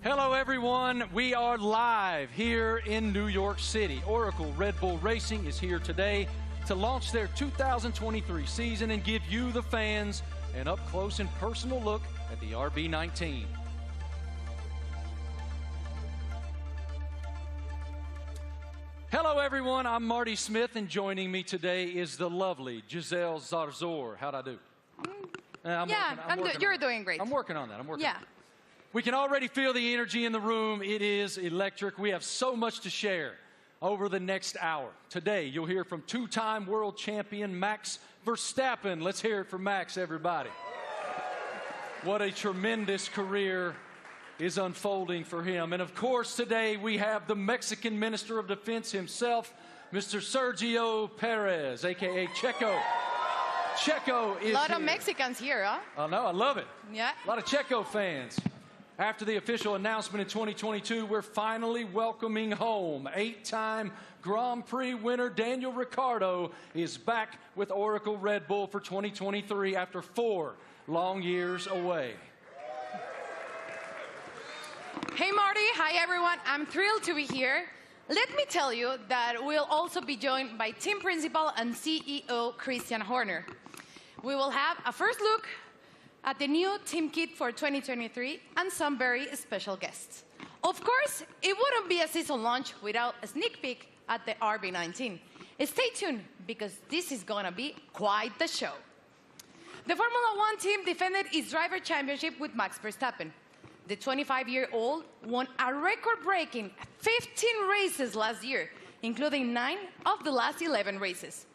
Hello everyone, we are live here in New York City. Oracle Red Bull Racing is here today to launch their 2023 season and give you, the fans, an up-close and personal look at the RB19. Hello everyone, I'm Marty Smith, and joining me today is the lovely Giselle Zarzor. How'd I do? You're doing great. I'm working on that. I'm working. Yeah. We can already feel the energy in the room. It is electric. We have so much to share over the next hour. Today, you'll hear from two-time world champion Max Verstappen. Let's hear it for Max, everybody. What a tremendous career is unfolding for him. And of course, today we have the Mexican Minister of Defense himself, Mr. Sergio Perez, a.k.a. Checo. Checo is a lot here. of Mexicans here, huh? I know, I love it. Yeah. A lot of Checo fans. After the official announcement in 2022, we're finally welcoming home. 8-time Grand Prix winner Daniel Ricciardo is back with Oracle Red Bull for 2023 after 4 long years away. Hey Marty, hi everyone. I'm thrilled to be here. Let me tell you that we'll also be joined by team principal and CEO Christian Horner. We will have a first look at the new team kit for 2023 and some very special guests. Of course, it wouldn't be a season launch without a sneak peek at the RB19. Stay tuned, because this is gonna be quite the show. The Formula One team defended its driver championship with Max Verstappen. The 25-year-old won a record-breaking 15 races last year, including 9 of the last 11 races.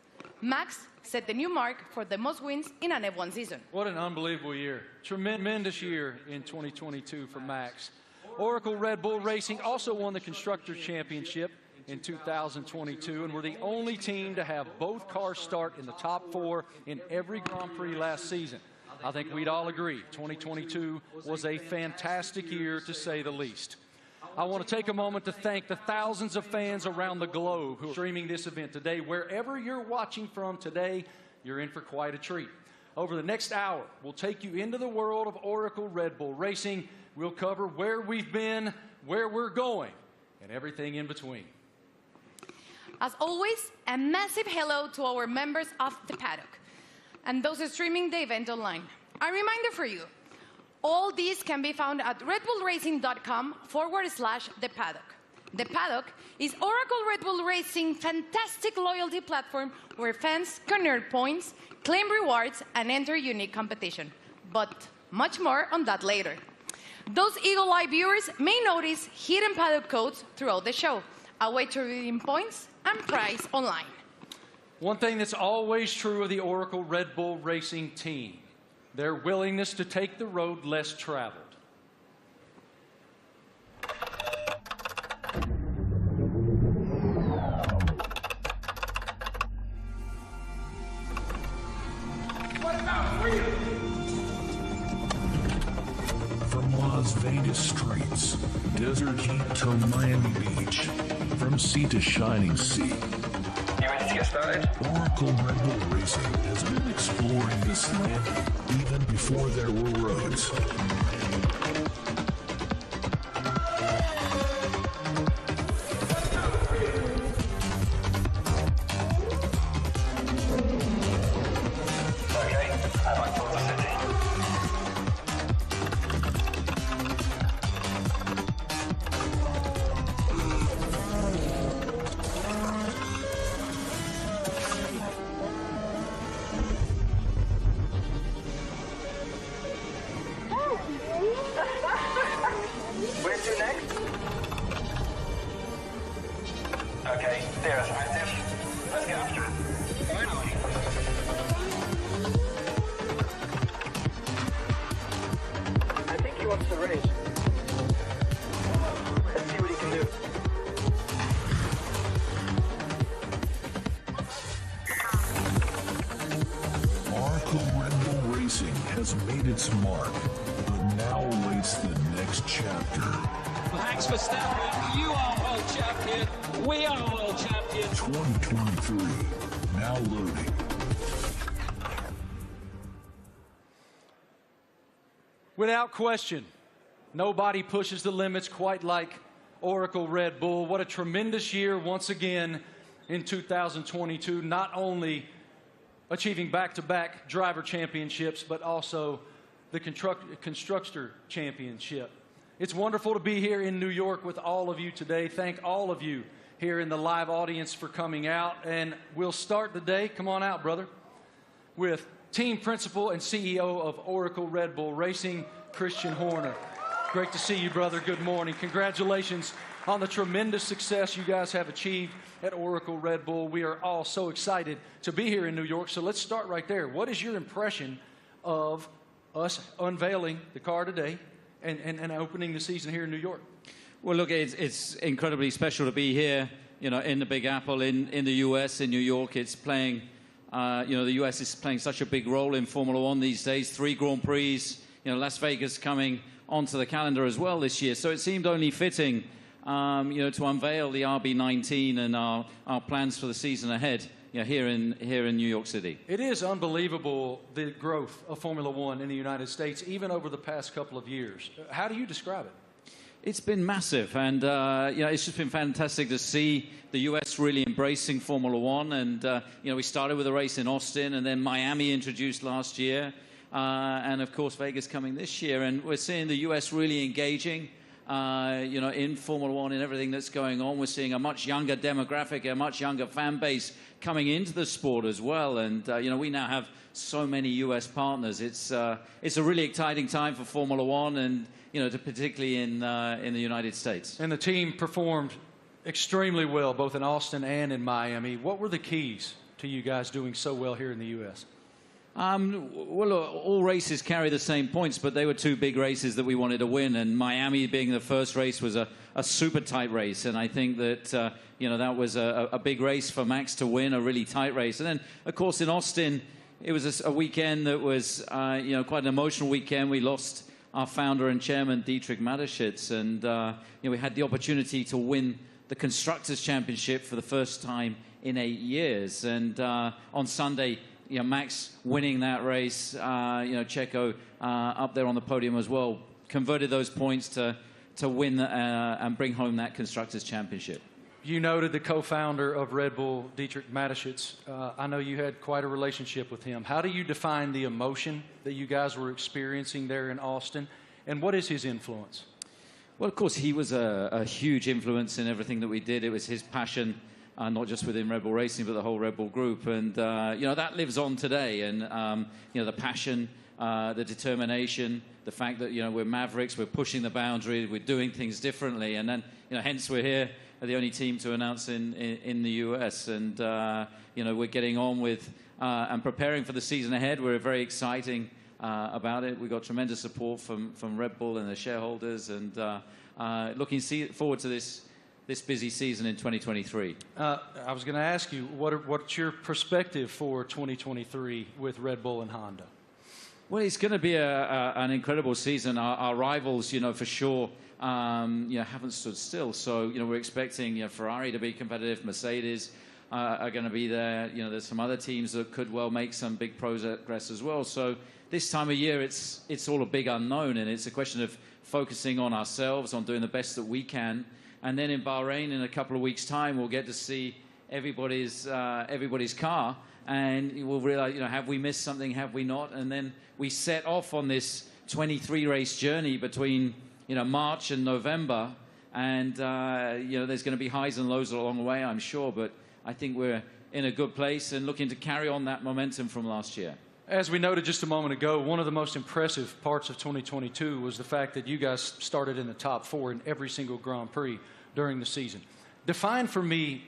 Max set the new mark for the most wins in an F1 season. What an unbelievable year. Tremendous year in 2022 for Max. Oracle Red Bull Racing also won the Constructors' Championship in 2022, and were the only team to have both cars start in the top 4 in every Grand Prix last season. I think we'd all agree 2022 was a fantastic year, to say the least. I want to take a moment to thank the thousands of fans around the globe who are streaming this event today. Wherever you're watching from today, you're in for quite a treat. Over the next hour, we'll take you into the world of Oracle Red Bull Racing. We'll cover where we've been, where we're going, and everything in between. As always, a massive hello to our members of the paddock and those streaming the event online. A reminder for you, all these can be found at redbullracing.com/the paddock. The Paddock is Oracle Red Bull Racing's fantastic loyalty platform where fans can earn points, claim rewards, and enter unique competition. But much more on that later. Those Eagle Eye viewers may notice hidden paddock codes throughout the show, a way to redeem points and prize online. One thing that's always true of the Oracle Red Bull Racing team: their willingness to take the road less traveled. From Las Vegas streets, desert heat to Miami Beach, from sea to shining sea, You ready to get started? Oracle Red Bull Racing has been exploring this land even before there were roads. Okay, there's active. Let's get after it. Finally. I think he wants to race. Let's see what he can do. Oracle Red Bull Racing has made its mark, but now awaits the next chapter. Max Verstappen, you are world champion. We are world champion. 2023, now loading. Without question, nobody pushes the limits quite like Oracle Red Bull. What a tremendous year once again in 2022, not only achieving back-to-back driver championships, but also the constructor championship. It's wonderful to be here in New York with all of you today. Thank all of you here in the live audience for coming out. And we'll start the day, come on out, brother, with team principal and CEO of Oracle Red Bull Racing, Christian Horner. Great to see you, brother. Good morning. Congratulations on the tremendous success you guys have achieved at Oracle Red Bull. We are all so excited to be here in New York. So let's start right there. What is your impression of us unveiling the car today and opening the season here in New York? Well, look, it's incredibly special to be here, you know, in the Big Apple, in the US, in New York. It's playing, you know, the US is playing such a big role in Formula One these days. 3 Grand Prix, you know, Las Vegas coming onto the calendar as well this year. So it seemed only fitting, you know, to unveil the RB19 and our plans for the season ahead, you know, here in New York City. It is unbelievable, the growth of Formula One in the United States, even over the past couple of years. How do you describe it? It's been massive, and you know, it's just been fantastic to see the US really embracing Formula One. And you know, we started with a race in Austin, and then Miami introduced last year, and of course Vegas coming this year. And we're seeing the US really engaging, you know, in Formula One and everything that's going on. We're seeing a much younger demographic, a much younger fan base coming into the sport as well. And you know, we now have so many US partners. It's a really exciting time for Formula One, and you know, particularly in the United States. And the team performed extremely well, both in Austin and in Miami. What were the keys to you guys doing so well here in the U.S.? Well, all races carry the same points, but they were 2 big races that we wanted to win. And Miami being the first race was a super tight race. And I think that, you know, that was a big race for Max to win, a really tight race. And then, of course, in Austin, it was a weekend that was, you know, quite an emotional weekend. We lost our founder and chairman, Dietrich Mateschitz, and you know, we had the opportunity to win the Constructors' Championship for the first time in 8 years. And on Sunday, you know, Max winning that race, you know, Checo up there on the podium as well, converted those points to win and bring home that Constructors' Championship. You noted the co-founder of Red Bull, Dietrich Mateschitz. I know you had quite a relationship with him. How do you define the emotion that you guys were experiencing there in Austin, and what is his influence? Well, of course, he was a huge influence in everything that we did. It was his passion, not just within Red Bull Racing, but the whole Red Bull group. And, you know, that lives on today. And, you know, the passion, the determination, the fact that, you know, we're mavericks, we're pushing the boundary, we're doing things differently. And then, you know, hence we're here, the only team to announce in the US. And, you know, we're getting on with and preparing for the season ahead. We're very exciting about it. We've got tremendous support from Red Bull and their shareholders, and looking forward to this busy season in 2023. I was going to ask you, what's your perspective for 2023 with Red Bull and Honda? Well, it's going to be an incredible season. Our rivals, you know, for sure, you know, haven't stood still. So, you know, we're expecting, you know, Ferrari to be competitive. Mercedes are going to be there. You know, there's some other teams that could well make some big progress as well. So this time of year, it's all a big unknown, and it's a question of focusing on ourselves, on doing the best that we can. And then in Bahrain, in a couple of weeks' time, we'll get to see everybody's car, and we'll realize, you know, have we missed something, have we not? And then we set off on this 23-race journey between, you know, March and November, and you know, there's going to be highs and lows along the way, I'm sure, but I think we're in a good place and looking to carry on that momentum from last year. As we noted just a moment ago, one of the most impressive parts of 2022 was the fact that you guys started in the top 4 in every single Grand Prix during the season. Define for me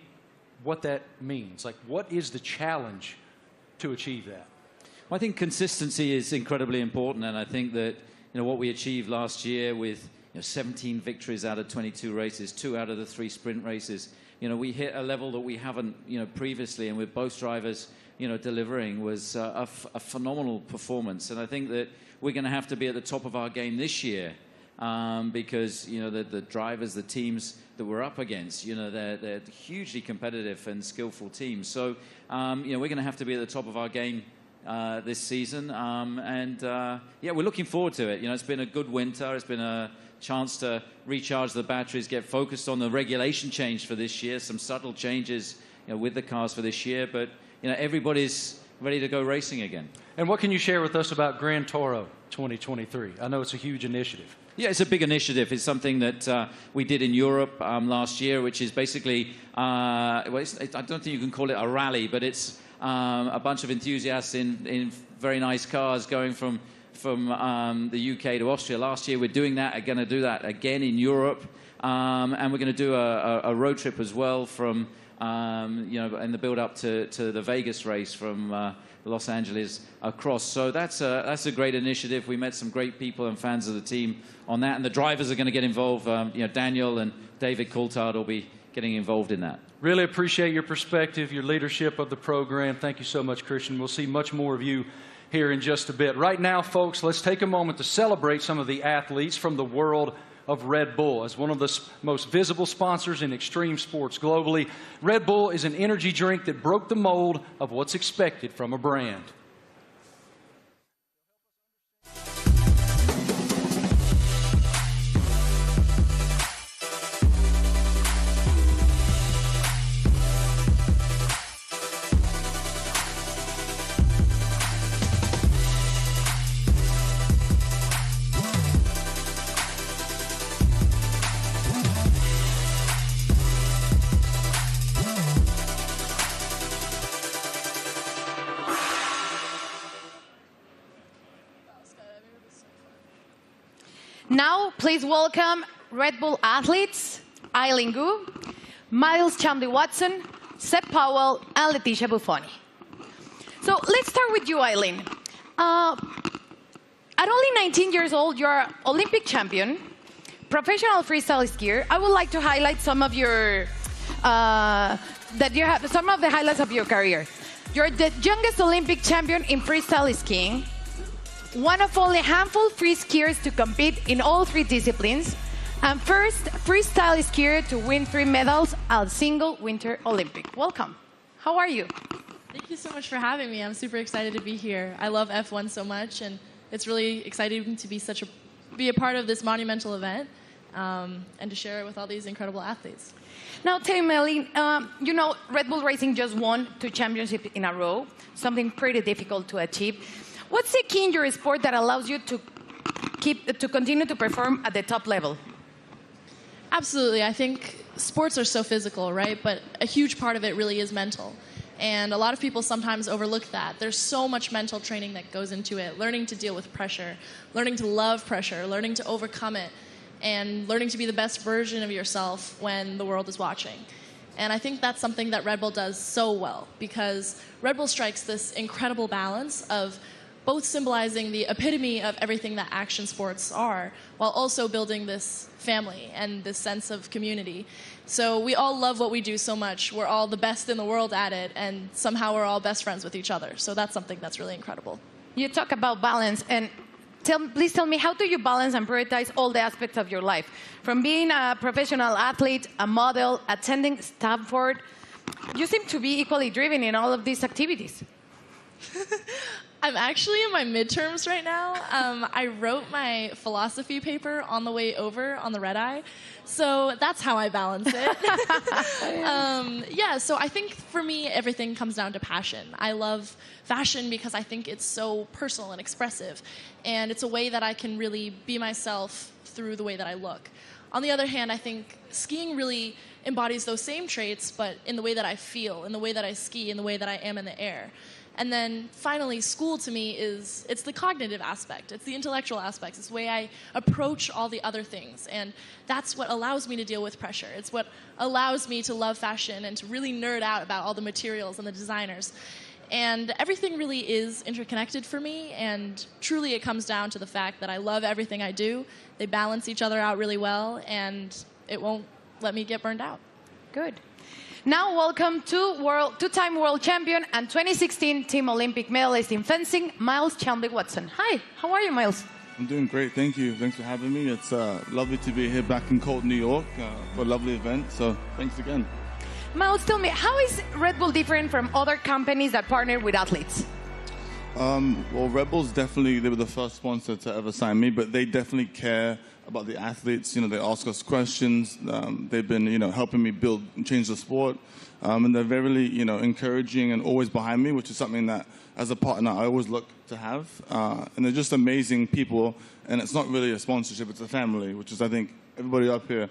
what that means. Like, what is the challenge to achieve that? Well, I think consistency is incredibly important, and I think that what we achieved last year with 17 victories out of 22 races, 2 out of the 3 sprint races, we hit a level that we haven't previously, and with both drivers delivering was a phenomenal performance. And I think that we're going to have to be at the top of our game this year because the drivers, the teams that we're up against, they're hugely competitive and skillful teams. So we're going to have to be at the top of our game this season, yeah, we're looking forward to it. It's been a good winter. It's been a chance to recharge the batteries, get focused on the regulation change for this year, some subtle changes with the cars for this year, but everybody's ready to go racing again. And what can you share with us about Grand Toro 2023? I know it's a huge initiative. Yeah, it's a big initiative. It's something that we did in Europe last year, which is basically, I don't think you can call it a rally, but it's a bunch of enthusiasts in very nice cars going from the UK to Austria. Last year, we're doing that. We're going to do that again in Europe, and we're going to do a road trip as well from in the build-up to the Vegas race from Los Angeles across. So that's a great initiative. We met some great people and fans of the team on that, and the drivers are going to get involved. Daniel and David Coulthard will be getting involved in that. Really appreciate your perspective, your leadership of the program. Thank you so much, Christian. We'll see much more of you here in just a bit. Right now, folks, let's take a moment to celebrate some of the athletes from the world of Red Bull. As one of the most visible sponsors in extreme sports globally, Red Bull is an energy drink that broke the mold of what's expected from a brand. Now, please welcome Red Bull athletes, Eileen Gu, Miles Chamley-Watson, Seb Powell, and Leticia Buffoni. So let's start with you, Eileen. At only 19 years old, you're an Olympic champion, professional freestyle skier. I would like to highlight some of your some of the highlights of your career. You're the youngest Olympic champion in freestyle skiing, one of only a handful of free skiers to compete in all 3 disciplines, and first freestyle skier to win 3 medals at a single Winter Olympic. Welcome. How are you? Thank you so much for having me. I'm super excited to be here. I love F1 so much, and it's really exciting to be a part of this monumental event and to share it with all these incredible athletes. Now, tell me, Eileen, Red Bull Racing just won 2 championships in a row, something pretty difficult to achieve. What's the key in your sport that allows you to continue to perform at the top level? Absolutely. I think sports are so physical, right? But a huge part of it really is mental. And a lot of people sometimes overlook that. There's so much mental training that goes into it, learning to deal with pressure, learning to love pressure, learning to overcome it, and learning to be the best version of yourself when the world is watching. And I think that's something that Red Bull does so well, because Red Bull strikes this incredible balance of both symbolizing the epitome of everything that action sports are, while also building this family and this sense of community. So we all love what we do so much. We're all the best in the world at it, and somehow we're all best friends with each other. So that's something that's really incredible. You talk about balance, and please tell me, how do you balance and prioritize all the aspects of your life? From being a professional athlete, a model, attending Stanford, you seem to be equally driven in all of these activities. I'm actually in my midterms right now. I wrote my philosophy paper on the way over on the red eye, so that's how I balance it. So I think for me, everything comes down to passion. I love fashion because I think it's so personal and expressive, and it's a way that I can really be myself through the way that I look. On the other hand, I think skiing really embodies those same traits, but in the way that I feel, in the way that I ski, in the way that I am in the air. And then finally, school to me it's the cognitive aspect. It's the intellectual aspects. It's the way I approach all the other things. And that's what allows me to deal with pressure. It's what allows me to love fashion and to really nerd out about all the materials and the designers. And everything really is interconnected for me, and truly it comes down to the fact that I love everything I do. They balance each other out really well, and it won't let me get burned out. Good. Now, welcome to two-time world champion and 2016 Team Olympic medalist in fencing, Miles Chambliss-Watson. Hi, how are you, Miles? I'm doing great, thank you. Thanks for having me. It's lovely to be here back in cold New York for a lovely event, so thanks again. Miles, tell me, how is Red Bull different from other companies that partner with athletes? Well, Red Bull's definitely, they were the first sponsor to ever sign me, but they definitely care about the athletes. You know, they ask us questions. They've been, helping me build and change the sport. And they're very, encouraging and always behind me, which is something that, as a partner, I always look to have. And they're just amazing people. And it's not really a sponsorship, it's a family, which is, I think, everybody up here,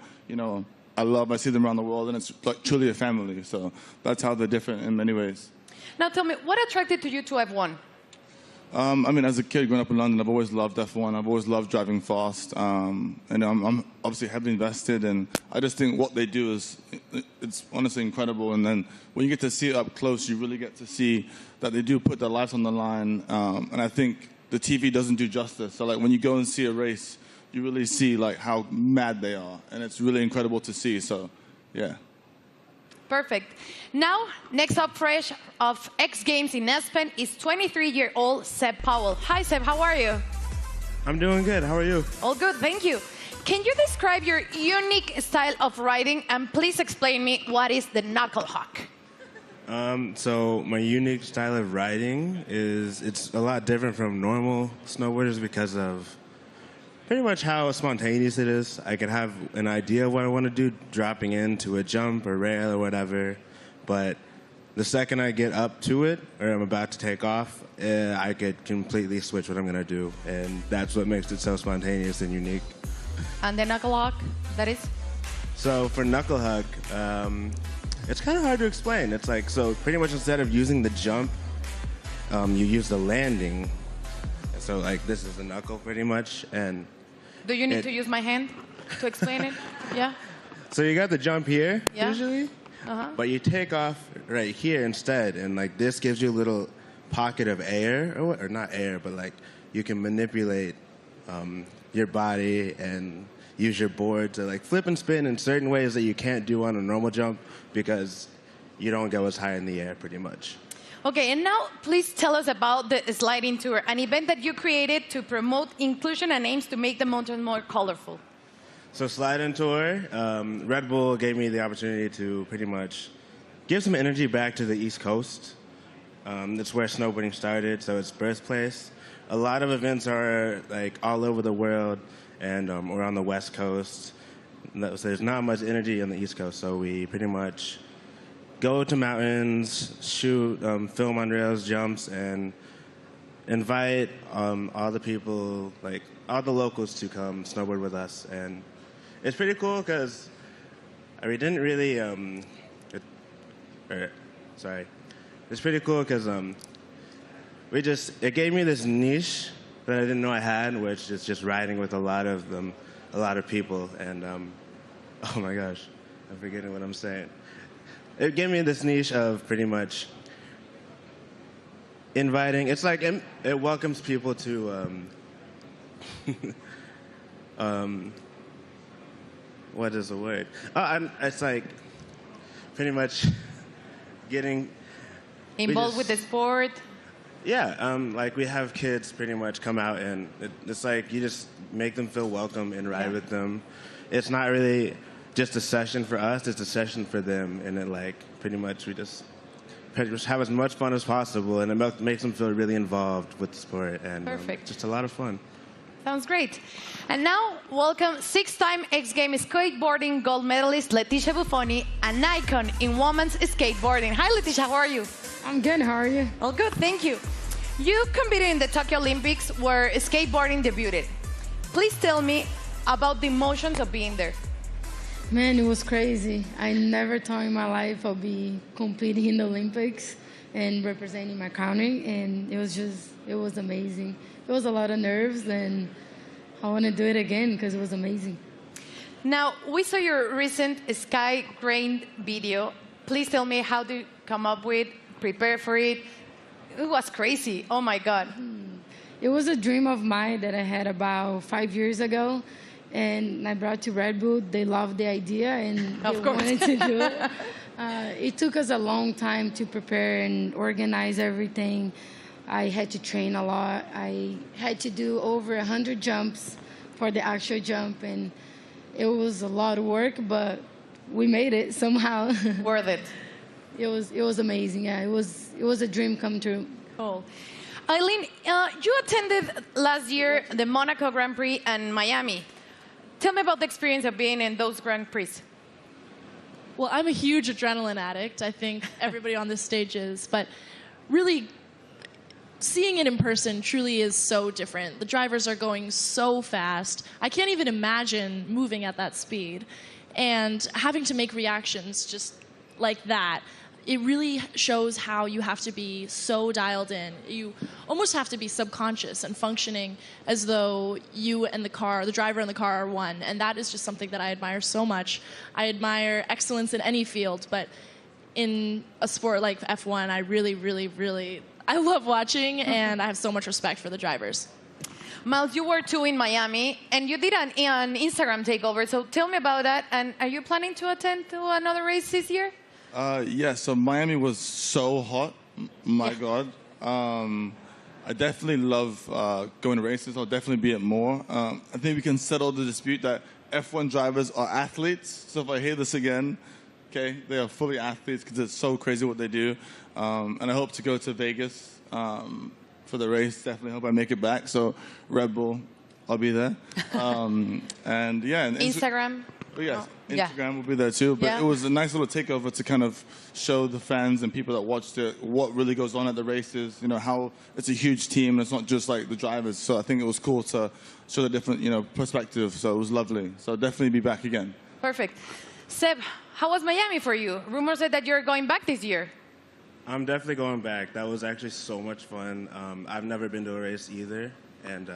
I see them around the world, and it's like truly a family. So that's how they're different in many ways. Now tell me, what attracted you to F1? As a kid growing up in London, I've always loved F1. I've always loved driving fast. And I'm obviously heavily invested, and I just think what they do it's honestly incredible. And then when you get to see it up close, you really get to see that they do put their lives on the line. And I think the TV doesn't do justice. So like when you go and see a race, you really see like how mad they are, and it's really incredible to see. So, yeah. Perfect. Now, next up fresh of X Games in Aspen is 23-year-old Seb Powell. Hi, Seb. How are you? I'm doing good. How are you? All good. Thank you. Can you describe your unique style of riding, and please explain me what is the knuckle hawk? So my unique style of riding it's a lot different from normal snowboarders because of pretty much how spontaneous it is. I can have an idea of what I want to do, dropping into a jump or rail or whatever, but the second I get up to it, or I'm about to take off, I could completely switch what I'm going to do, and that's what makes it so spontaneous and unique. And the knuckle hawk, that is? So for knuckle hug, it's kind of hard to explain. It's like, so pretty much instead of using the jump, you use the landing. So like this is the knuckle pretty much, and do you need to use my hand to explain it? Yeah. So you got the jump here usually, but you take off right here instead, and like this gives you a little pocket of air, or not air, but like you can manipulate your body and use your board to like flip and spin in certain ways that you can't do on a normal jump because you don't go as high in the air pretty much. Okay, and now please tell us about the sliding tour, an event that you created to promote inclusion and aims to make the mountain more colorful. So sliding tour, Red Bull gave me the opportunity to pretty much give some energy back to the East Coast. That's where snowboarding started, so it's birthplace. A lot of events are like all over the world, and we're on the West Coast. So there's not much energy on the East Coast, so we pretty much go to mountains, shoot, film on rails, jumps, and invite all the people, like all the locals, to come snowboard with us. And it's pretty cool because we didn't really. It's pretty cool because it gave me this niche that I didn't know I had, which is just riding with a lot of people. And oh my gosh, I'm forgetting what I'm saying. It gave me this niche of pretty much inviting. It's like it welcomes people to what is the word? It's like pretty much getting involved with the sport. Yeah, like we have kids pretty much come out, and it's like you just make them feel welcome and ride with them. It's not really just a session for us, it's a session for them, and then like pretty much we just have as much fun as possible, and it makes them feel really involved with the sport, and just a lot of fun. Sounds great. And now, welcome 6-time X Games skateboarding gold medalist Leticia Buffoni, an icon in women's skateboarding. Hi, Leticia, how are you? I'm good, how are you? All good, thank you. You competed in the Tokyo Olympics where skateboarding debuted. Please tell me about the emotions of being there. Man, it was crazy. I never thought in my life I'll be competing in the Olympics and representing my country, and it was amazing. It was a lot of nerves, and I want to do it again because it was amazing. Now, we saw your recent Sky Grain video. Please tell me how to come up with, prepare for it. It was crazy. Oh, my God. It was a dream of mine that I had about 5 years ago, and I brought to Red Bull. They loved the idea, and they wanted to do it. It took us a long time to prepare and organize everything. I had to train a lot. I had to do over 100 jumps for the actual jump, and it was a lot of work, but we made it somehow. Worth it. It was amazing. Yeah, it was a dream come true. Cool. Eileen, you attended last year the Monaco Grand Prix and Miami. Tell me about the experience of being in those Grand Prix. Well, I'm a huge adrenaline addict. I think everybody on this stage is. But really, seeing it in person truly is so different. The drivers are going so fast. I can't even imagine moving at that speed. And having to make reactions just like that, it really shows how you have to be so dialed in. You almost have to be subconscious and functioning as though you and the driver and the car are one. And that is just something that I admire so much. I admire excellence in any field, but in a sport like F1, I really, I love watching, and I have so much respect for the drivers. Miles, you were too in Miami, and you did an Instagram takeover. So tell me about that. And are you planning to attend to another race this year? Yeah, so Miami was so hot. My God. I definitely love going to races. I'll definitely be at more. I think we can settle the dispute that F1 drivers are athletes. So if I hear this again, okay, they are fully athletes because it's so crazy what they do. And I hope to go to Vegas for the race. Definitely hope I make it back. So Red Bull, I'll be there. And yeah. And Instagram? Oh, yes. Instagram will be there too, but it was a nice little takeover to kind of show the fans and people that watched it what really goes on at the races, how it's a huge team and it's not just like the drivers. So I think it was cool to show the different, perspective. So it was lovely. So I'll definitely be back again. Perfect. Seb, how was Miami for you? Rumors said that you're going back this year. I'm definitely going back. That was actually so much fun. I've never been to a race either, and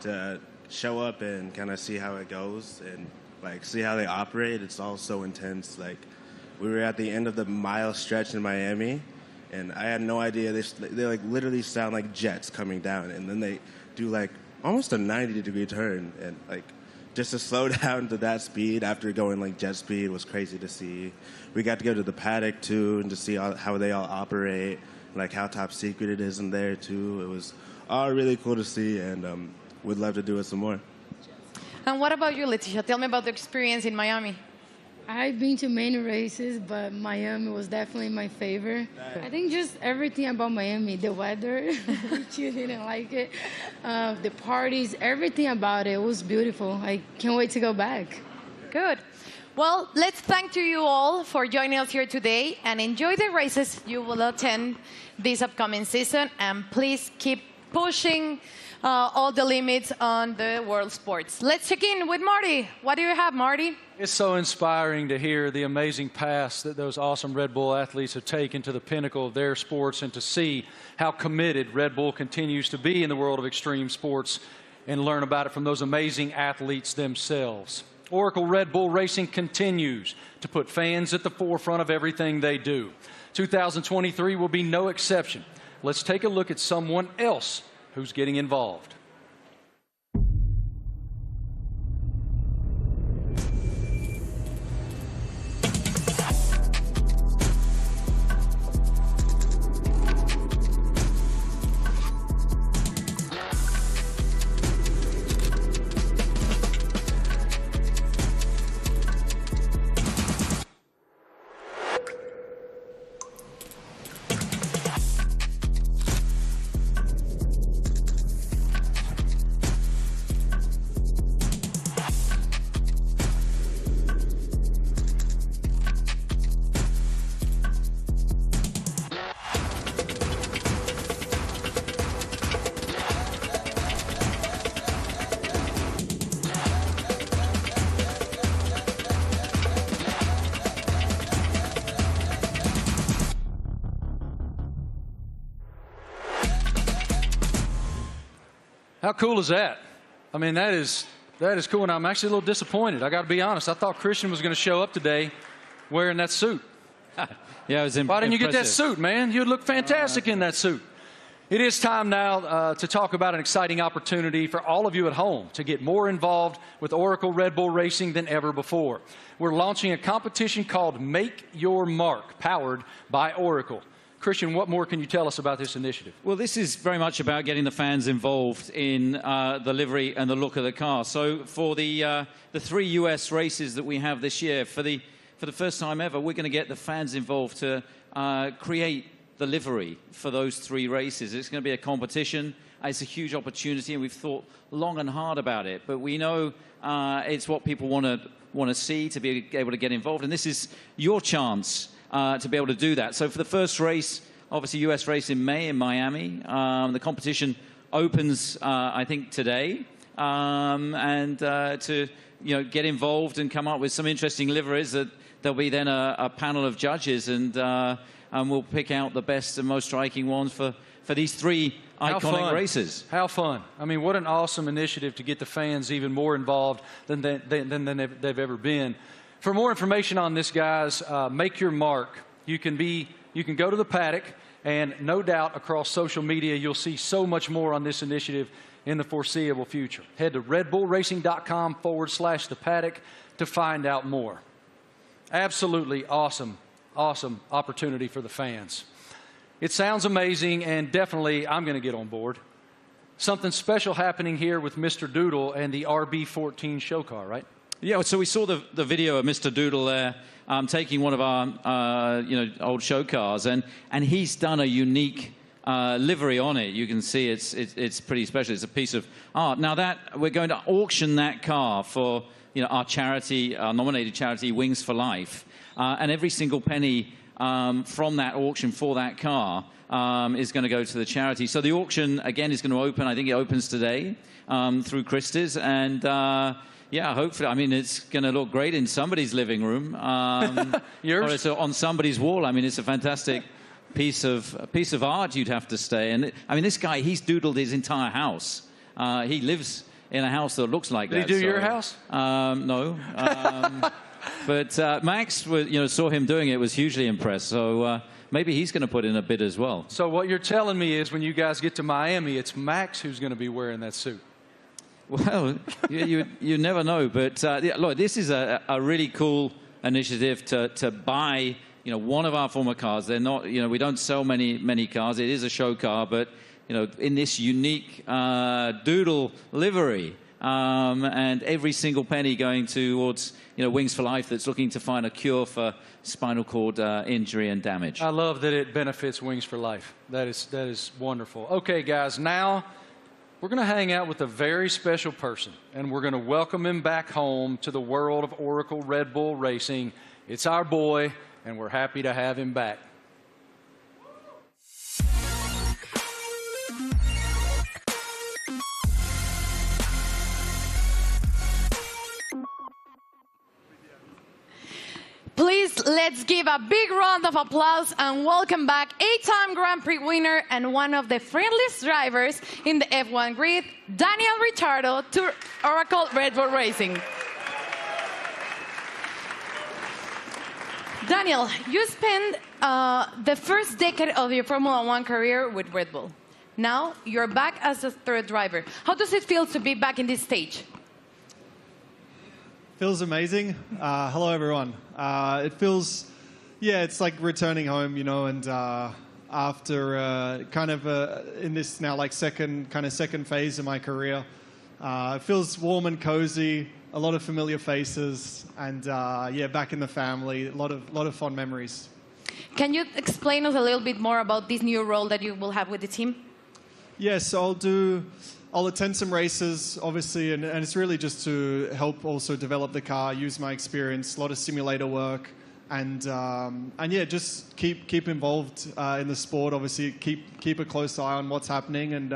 to show up and kind of see how it goes and see how they operate. It's all so intense. We were at the end of the mile stretch in Miami, and I had no idea. They literally sound like jets coming down, and then they do almost a 90-degree turn, and just to slow down to that speed after going jet speed was crazy to see. We got to go to the paddock too, and to see how they all operate, how top secret it is in there too. It was all really cool to see, and we'd love to do it some more. And what about you, Leticia? Tell me about the experience in Miami. I've been to many races, but Miami was definitely my favorite. I think just everything about Miami, the weather, which you didn't like it, the parties, everything about it was beautiful. I can't wait to go back. Good. Well, let's thank to you all for joining us here today, and enjoy the races you will attend this upcoming season. And please keep pushing all the limits on the world sports. Let's check in with Marty. What do you have, Marty? It's so inspiring to hear the amazing paths that those awesome Red Bull athletes have taken to the pinnacle of their sports, and to see how committed Red Bull continues to be in the world of extreme sports and learn about it from those amazing athletes themselves. Oracle Red Bull Racing continues to put fans at the forefront of everything they do. 2023 will be no exception. Let's take a look at someone else who's getting involved. How cool is that? I mean, that is cool, and I'm actually a little disappointed. I got to be honest. I thought Christian was going to show up today wearing that suit. Yeah, it was Why didn't you get that suit, man? You'd look fantastic in that suit. It is time now to talk about an exciting opportunity for all of you at home to get more involved with Oracle Red Bull Racing than ever before. We're launching a competition called Make Your Mark, powered by Oracle. Christian, what more can you tell us about this initiative? Well, this is very much about getting the fans involved in the livery and the look of the car. So for the 3 US races that we have this year, for the first time ever, we're going to get the fans involved to create the livery for those 3 races. It's going to be a competition. It's a huge opportunity, and we've thought long and hard about it. But we know it's what people want to see, to be able to get involved. And this is your chance to be able to do that. So for the first race, obviously US race in May in Miami, the competition opens, I think, today. And to get involved and come up with some interesting liveries, that there'll be then a panel of judges, and we'll pick out the best and most striking ones for these 3 iconic races. How fun. I mean, what an awesome initiative to get the fans even more involved than they've ever been. For more information on this, guys, Make Your Mark. You can go to the paddock, and no doubt across social media you'll see so much more on this initiative in the foreseeable future. Head to redbullracing.com/the paddock to find out more. Absolutely awesome opportunity for the fans. It sounds amazing, and definitely I'm going to get on board. Something special happening here with Mr. Doodle and the RB14 show car, right? Yeah, so we saw the video of Mr. Doodle there taking one of our old show cars, and he's done a unique livery on it. You can see it's pretty special. It's a piece of art. Now that we're going to auction that car for our charity, our nominated charity, Wings for Life, and every single penny from that auction for that car is going to go to the charity. So the auction again is going to open. I think it opens today through Christie's, and yeah, hopefully. I mean, it's going to look great in somebody's living room. Yours? Or it's on somebody's wall. I mean, it's a fantastic piece of art. You'd have to say. And I mean, this guy, he's doodled his entire house. He lives in a house that looks like that. Did he do your house? No. But Max, saw him doing it, was hugely impressed. So maybe he's going to put in a bid as well. So what you're telling me is, when you guys get to Miami, it's Max who's going to be wearing that suit. Well, you never know. But yeah, look, this is a really cool initiative to buy one of our former cars. They're not, we don't sell many cars. It is a show car, but in this unique doodle livery, and every single penny going towards Wings for Life, that's looking to find a cure for spinal cord injury and damage. I love that it benefits Wings for Life. That is wonderful. Okay, guys, now we're going to hang out with a very special person, and we're going to welcome him back home to the world of Oracle Red Bull Racing. It's our boy, and we're happy to have him back. Please, let's give a big round of applause and welcome back 8-time Grand Prix winner and one of the friendliest drivers in the F1 grid, Daniel Ricciardo, to Oracle Red Bull Racing. Daniel, you spent the first decade of your Formula One career with Red Bull. Now you're back as a third driver. How does it feel to be back in this stage? Feels amazing. Hello, everyone. It feels, it's like returning home, and after in this now like second phase of my career, it feels warm and cozy, a lot of familiar faces, and back in the family, a lot of fond memories. Can you explain us a little bit more about this new role that you will have with the team? Yes, I'll attend some races, obviously, and it's really just to help also develop the car, use my experience, a lot of simulator work, and just keep involved in the sport. Obviously, keep a close eye on what's happening, and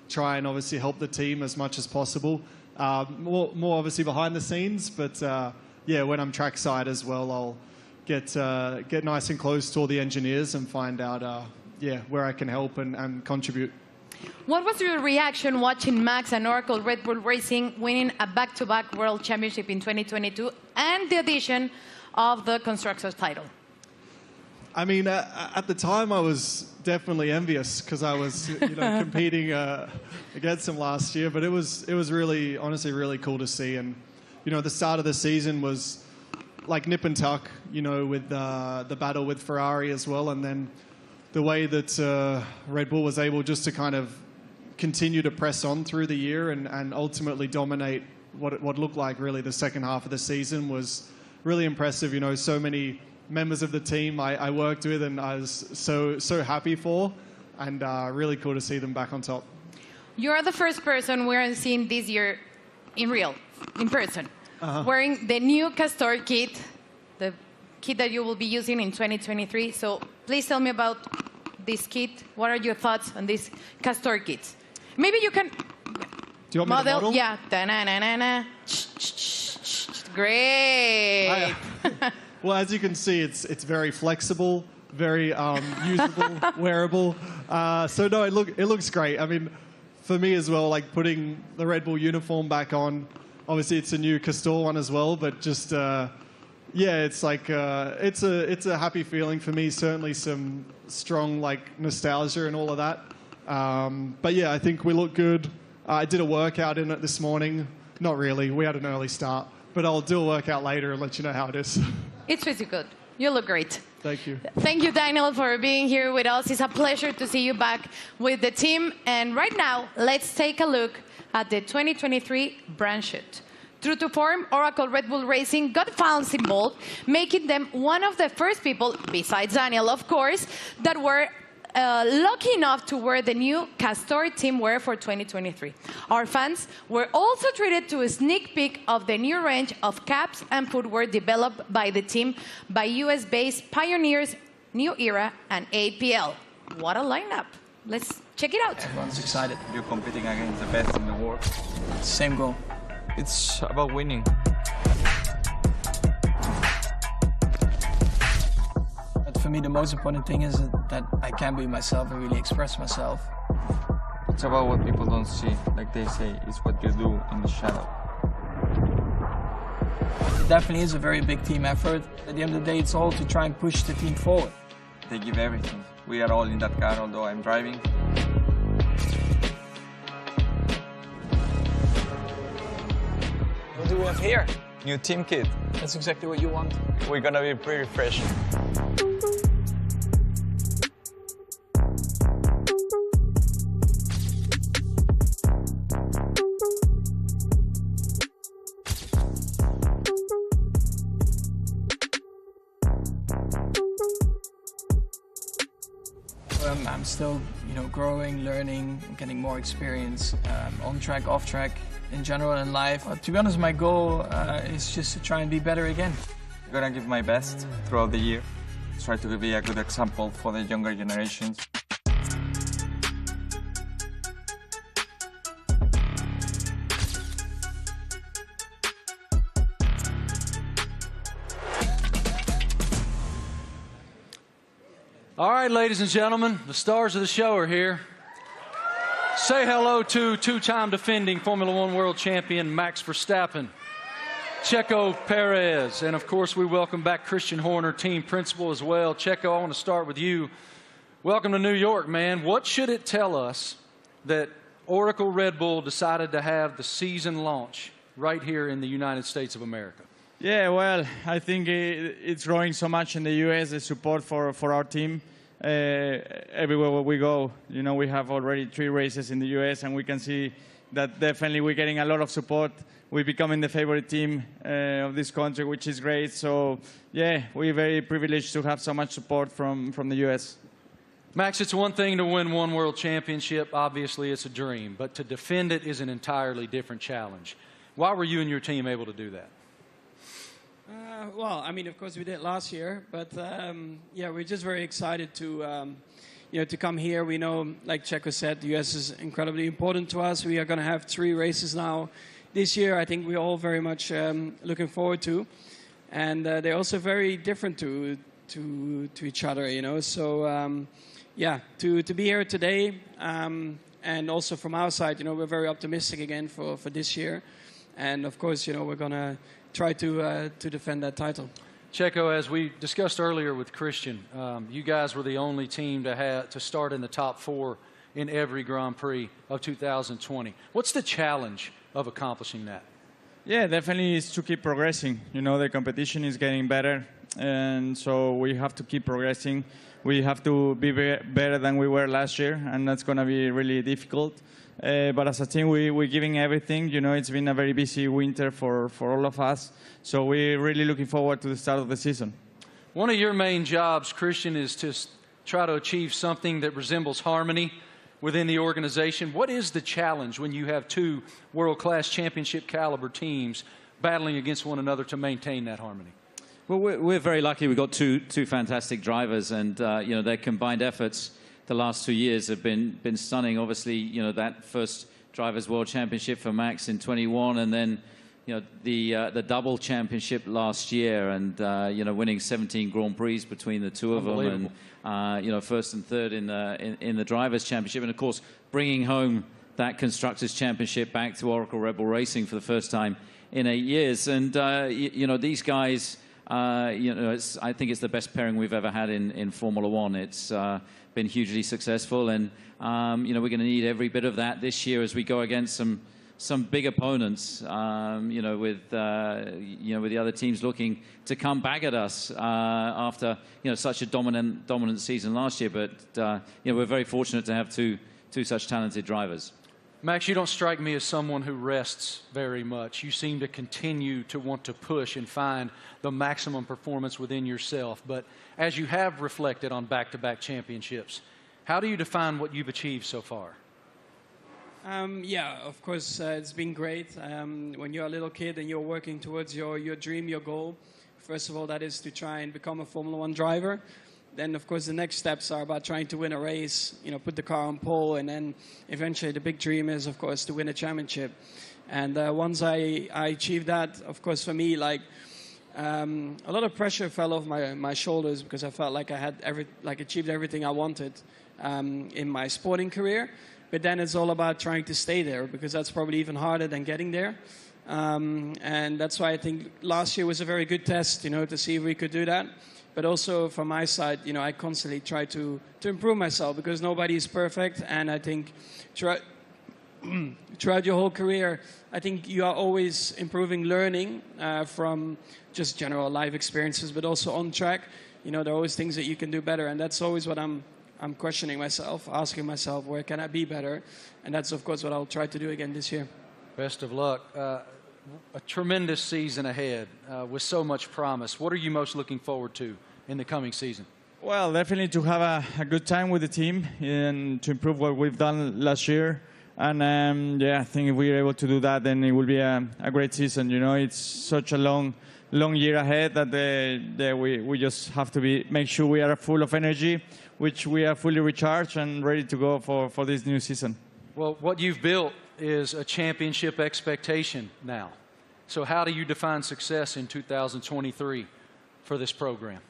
try and obviously help the team as much as possible. More obviously behind the scenes, but when I'm trackside as well, I'll get nice and close to all the engineers and find out where I can help and contribute. What was your reaction watching Max and Oracle Red Bull Racing winning a back-to-back World Championship in 2022 and the addition of the Constructors title? I mean, at the time, I was definitely envious because I was, competing against him last year. But it was really, honestly, really cool to see. And the start of the season was like nip and tuck, with the battle with Ferrari as well, and then the way that Red Bull was able just to kind of continue to press on through the year and ultimately dominate what looked like really the second half of the season was really impressive. So many members of the team I worked with and I was so happy for, and really cool to see them back on top. You're the first person we're seeing this year in person, wearing the new Castor kit, the kit that you will be using in 2023. So please tell me about this kit. What are your thoughts on this Castor kit? Maybe you can Do you want me to model? Yeah. Da-na-na-na-na. Great. Well, as you can see, it's very flexible, very usable, wearable. So no, it looks great. I mean, for me as well, like putting the Red Bull uniform back on. Obviously, it's a new Castor one as well, but just it's like it's a happy feeling for me. Certainly, some strong like nostalgia and all of that. But yeah, I think we look good. I did a workout in it this morning. Not really. We had an early start, but I'll do a workout later and let you know how it is. It's pretty good. You look great. Thank you. Thank you, Daniel, for being here with us. It's a pleasure to see you back with the team. And right now, let's take a look at the 2023 brand shoot. True to form, Oracle Red Bull Racing got fans involved, making them one of the first people, besides Daniel, of course, that were lucky enough to wear the new Castor team wear for 2023. Our fans were also treated to a sneak peek of the new range of caps and footwear developed by the team by US-based pioneers New Era and APL. What a lineup. Let's check it out. Everyone's excited. You're competing against the best in the world. Same goal. It's about winning. For me, the most important thing is that I can be myself and really express myself. It's about what people don't see. Like they say, it's what you do in the shadow. It definitely is a very big team effort. At the end of the day, it's all to try and push the team forward. They give everything. We are all in that car, although I'm driving. What do we have here? New team kit. That's exactly what you want. We're gonna be pretty fresh. I'm still, growing, learning, getting more experience on track, off track, in general in life. To be honest, my goal is just to try and be better again. I'm gonna give my best throughout the year. Try to be a good example for the younger generations. All right, ladies and gentlemen, the stars of the show are here. Say hello to two-time defending Formula One world champion Max Verstappen, Checo Perez, and of course we welcome back Christian Horner, team principal as well. Checo, I want to start with you. Welcome to New York, man. What should it tell us that Oracle Red Bull decided to have the season launch right here in the United States of America? Yeah, well, I think it's growing so much in the U.S., the support for our team. Everywhere where we go, we have already 3 races in the U.S., and we can see that definitely we're getting a lot of support. We're becoming the favorite team of this country, which is great. So, yeah, we're very privileged to have so much support from the U.S. Max, it's one thing to win one world championship. Obviously, it's a dream. But to defend it is an entirely different challenge. Why were you and your team able to do that? Well, I mean, of course we did last year, but yeah, we're just very excited to, to come here. We know, like Checo said, the US is incredibly important to us. We are going to have 3 races now this year. I think we're all very much looking forward to, and they're also very different to each other, So yeah, to be here today and also from our side, we're very optimistic again for this year. And of course, we're going to try to defend that title. Checo, as we discussed earlier with Christian, you guys were the only team to start in the top 4 in every Grand Prix of 2020. What's the challenge of accomplishing that? Yeah, definitely is to keep progressing. The competition is getting better, and so we have to keep progressing. We have to be better than we were last year, and that's going to be really difficult. But as a team, we're giving everything. It's been a very busy winter for all of us, so we're really looking forward to the start of the season. One of your main jobs, Christian, is to try to achieve something that resembles harmony within the organization. What is the challenge when you have 2 world-class championship caliber teams battling against one another to maintain that harmony? Well, we're very lucky. We've got two fantastic drivers, and their combined efforts the last 2 years have been stunning. Obviously, that first Drivers' World Championship for Max in 21, and then the double championship last year, and winning 17 Grand Prix between the two of them, and first and third in the Drivers' Championship, and of course bringing home that Constructors' Championship back to Oracle Red Bull Racing for the first time in 8 years. And these guys, I think it's the best pairing we've ever had in Formula One. It's been hugely successful, and we're going to need every bit of that this year as we go against some big opponents, with the other teams looking to come back at us after such a dominant season last year. But we're very fortunate to have two such talented drivers. Max, you don't strike me as someone who rests very much. You seem to continue to want to push and find the maximum performance within yourself. But as you have reflected on back-to-back championships, how do you define what you've achieved so far? Yeah, of course, it's been great. When you're a little kid and you're working towards your dream, your goal, first of all, that is to try and become a Formula One driver. Then, of course, the next steps are about trying to win a race, put the car on pole, and then eventually the big dream is, of course, to win a championship. And once I achieved that, of course, for me, a lot of pressure fell off my shoulders, because I felt like I had achieved everything I wanted in my sporting career. But then it's all about trying to stay there, because that's probably even harder than getting there. And that's why I think last year was a very good test, to see if we could do that. But also from my side, I constantly try to improve myself, because nobody is perfect. And I think throughout your whole career, I think you are always improving, learning from just general life experiences, but also on track. There are always things that you can do better. And that's always what I'm questioning myself, asking myself, where can I be better? And that's, of course, what I'll try to do again this year. Best of luck. A tremendous season ahead with so much promise. What are you most looking forward to in the coming season? Well, definitely to have a good time with the team and to improve what we've done last year. And I think if we're able to do that, then it will be a great season. It's such a long year ahead that we just have to make sure we are full of energy, which we are fully recharged and ready to go for this new season. Well, what you've built is a championship expectation now. So how do you define success in 2023 for this program?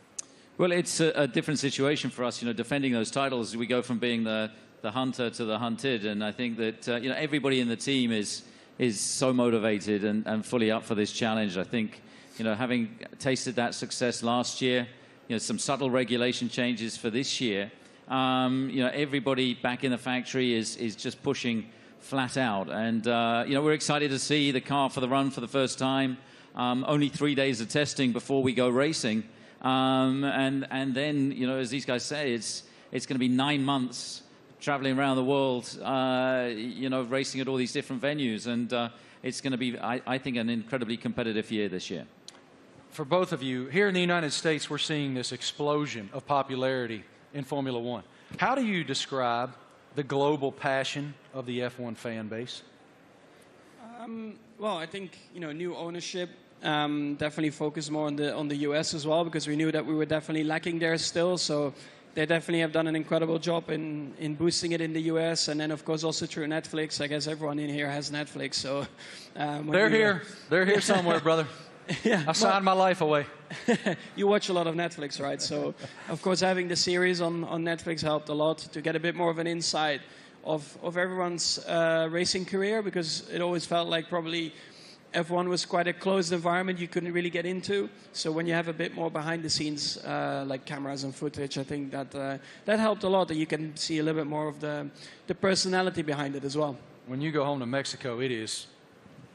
Well, it's a different situation for us, defending those titles. We go from being the hunter to the hunted, and I think that everybody in the team is so motivated and fully up for this challenge. I think having tasted that success last year, some subtle regulation changes for this year, everybody back in the factory is just pushing flat out. And, we're excited to see the car for the run for the first time. Only 3 days of testing before we go racing. And then, as these guys say, it's going to be 9 months traveling around the world, racing at all these different venues. And it's going to be, I think, an incredibly competitive year this year. For both of you, here in the United States, we're seeing this explosion of popularity in Formula One. How do you describe the global passion of the F1 fan base? Well, I think new ownership definitely focused more on the US as well, because we knew that we were definitely lacking there still. So they definitely have done an incredible job in boosting it in the US, and then of course also through Netflix. I guess everyone in here has Netflix, so they're here somewhere, brother. Yeah, I signed my life away. You watch a lot of Netflix, right? So, of course, having the series on Netflix helped a lot to get a bit more of an insight of everyone's racing career, because it always felt like probably F1 was quite a closed environment you couldn't really get into. So when you have a bit more behind the scenes, like cameras and footage, I think that that helped a lot, that you can see a little bit more of the personality behind it as well. When you go home to Mexico, it is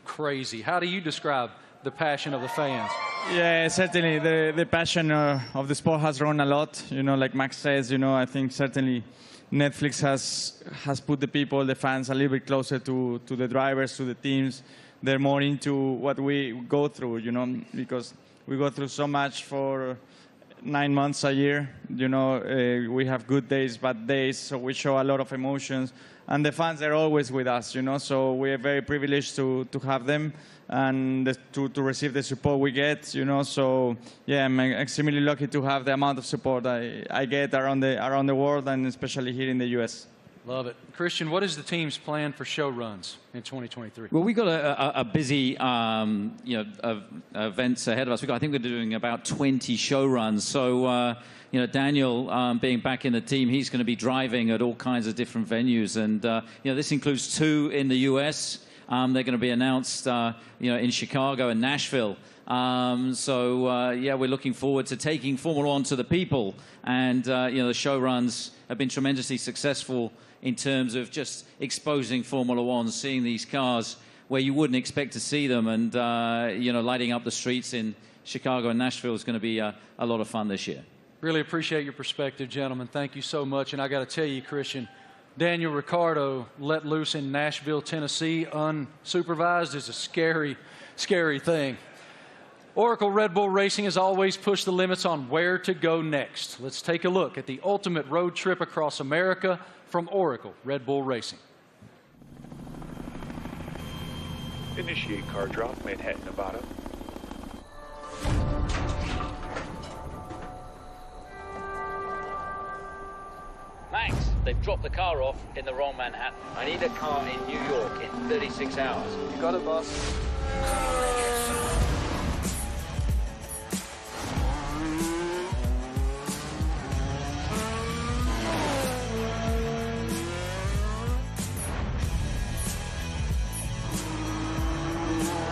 crazy. How do you describe the passion of the fans? Yeah, certainly the passion of the sport has grown a lot. You know, like Max says, you know, I think certainly Netflix has put the people, the fans, a little bit closer to the drivers, to the teams. They're more into what we go through, you know, because we go through so much for 9 months a year. You know, we have good days, bad days, so we show a lot of emotions. And the fans are always with us, you know, so we are very privileged to have them and to receive the support we get, you know. So, yeah, I'm extremely lucky to have the amount of support I get around the world, and especially here in the US. Love it. Christian, what is the team's plan for show runs in 2023? Well, we've got a busy events ahead of us. I think we're doing about 20 show runs. So, Daniel, being back in the team, he's going to be driving at all kinds of different venues. And, this includes 2 in the US. They're going to be announced, in Chicago and Nashville. We're looking forward to taking Formula One to the people. And, the show runs have been tremendously successful in terms of just exposing Formula One, seeing these cars where you wouldn't expect to see them, and lighting up the streets in Chicago and Nashville is going to be a lot of fun this year. Really appreciate your perspective, gentlemen. Thank you so much. And I got to tell you, Christian, Daniel Ricciardo let loose in Nashville, Tennessee, unsupervised is a scary, scary thing. Oracle Red Bull Racing has always pushed the limits on where to go next. Let's take a look at the ultimate road trip across America from Oracle Red Bull Racing. Initiate car drop, Manhattan, Nevada. Max, they've dropped the car off in the wrong Manhattan. I need a car in New York in 36 hours. You got it, boss.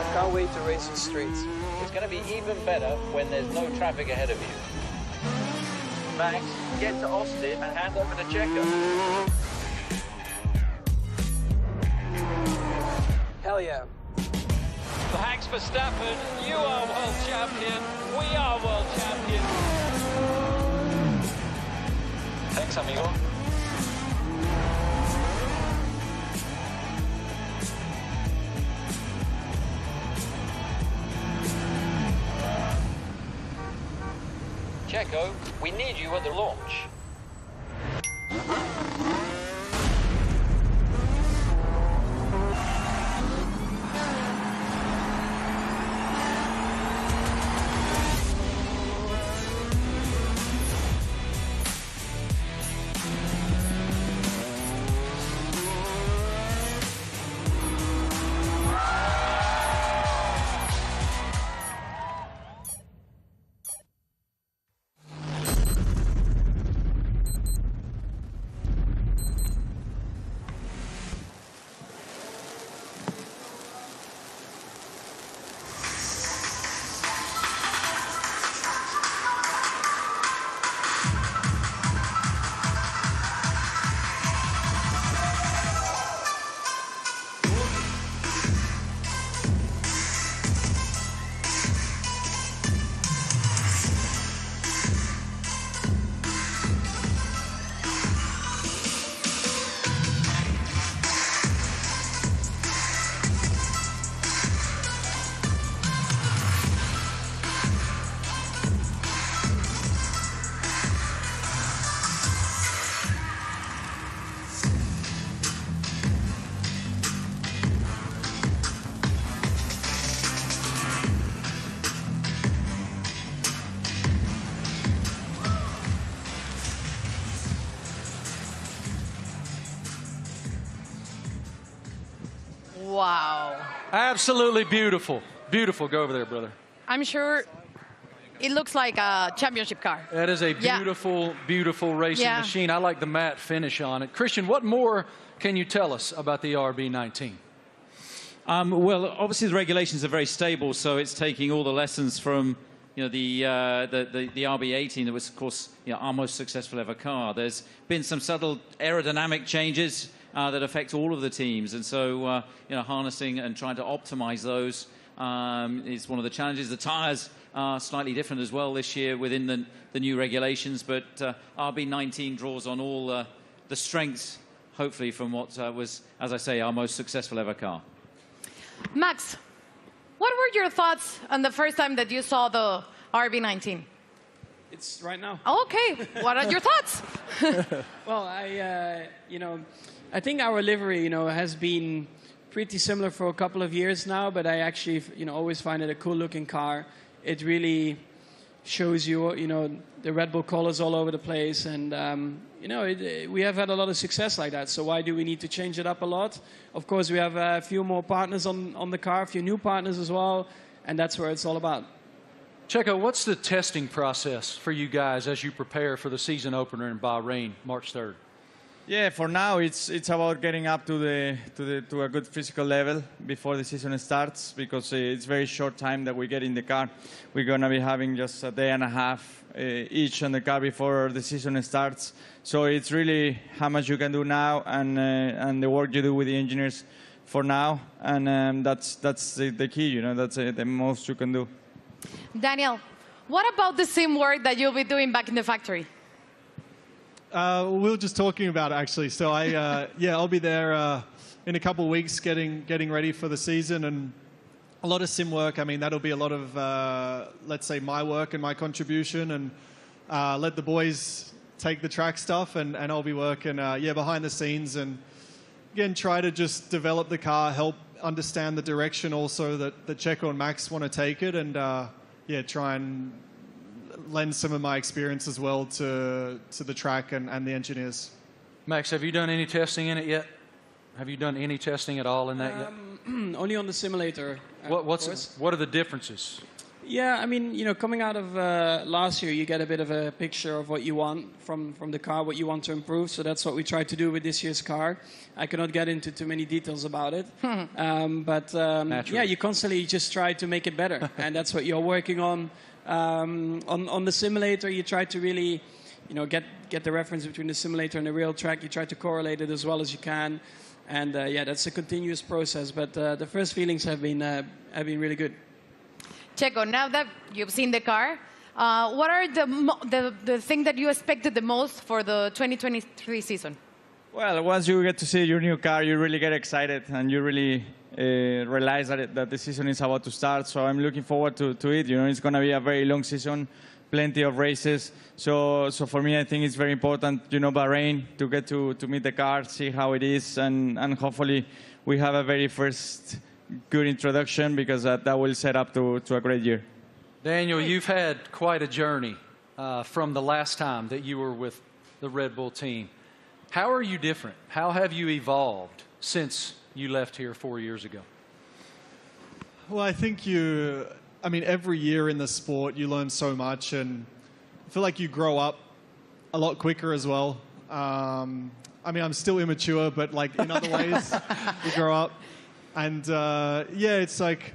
I can't wait to race the streets. It's going to be even better when there's no traffic ahead of you. Max, get to Austin and hand over to Checo. Hell yeah. Thanks, Verstappen. You are world champion. We are world champion. Thanks, amigo. Checo, we need you at the launch. Wow. Absolutely beautiful. Beautiful. Go over there, brother. I'm sure it looks like a championship car. That is a beautiful, beautiful racing machine. I like the matte finish on it. Christian, what more can you tell us about the RB19? Well, obviously the regulations are very stable, so it's taking all the lessons from the RB18 that was, of course, our most successful ever car. There's been some subtle aerodynamic changes that affect all of the teams, and so harnessing and trying to optimize those is one of the challenges. The tires are slightly different as well this year within the new regulations, but RB19 draws on all the strengths, hopefully, from what was, as I say, our most successful ever car. Max, what were your thoughts on the first time that you saw the RB19? It's right now. Okay, what are your thoughts? Well, I think our livery, has been pretty similar for a couple of years now, but I actually, always find it a cool-looking car. It really shows you, the Red Bull colors all over the place, and we have had a lot of success like that. So why do we need to change it up a lot? Of course, we have a few more partners on the car, a few new partners as well, and that's where it's all about. Checo, what's the testing process for you guys as you prepare for the season opener in Bahrain, March 3rd? Yeah, for now it's about getting up to a good physical level before the season starts, because it's very short time that we get in the car. We're gonna be having just a day and a half each on the car before the season starts. So it's really how much you can do now and the work you do with the engineers for now, and that's the key. That's the most you can do. Daniel, what about the sim work that you'll be doing back in the factory? We were just talking about it, actually. So I'll be there in a couple of weeks getting ready for the season, and a lot of sim work. I mean, that'll be a lot of, let's say, my work and my contribution, and let the boys take the track stuff, and I'll be working, behind the scenes, and again, try to just develop the car, help understand the direction also that Checo and Max want to take it, and try and lend some of my experience as well to the track and the engineers. Max, have you done any testing in it yet? Have you done any testing at all in that yet? Only on the simulator. What are the differences? Yeah, I mean, coming out of last year, you get a bit of a picture of what you want from the car, what you want to improve. So that's what we tried to do with this year's car. I cannot get into too many details about it. But you constantly just try to make it better. And that's what you're working on. On the simulator, you try to really, get the reference between the simulator and the real track. You try to correlate it as well as you can. And that's a continuous process. But the first feelings have been really good. Checo, now that you've seen the car, what are the thing that you expected the most for the 2023 season? Well, once you get to see your new car, you really get excited, and you really realize that the season is about to start. So I'm looking forward to it. It's going to be a very long season, plenty of races. So for me, I think it's very important, Bahrain, to get to meet the car, see how it is, and hopefully we have a very first good introduction, because that will set up to a great year. Daniel, you've had quite a journey from the last time that you were with the Red Bull team. How are you different? How have you evolved since you left here 4 years ago? Well, I think every year in the sport you learn so much, and I feel like you grow up a lot quicker as well. I'm still immature, but in other ways you grow up. And it's like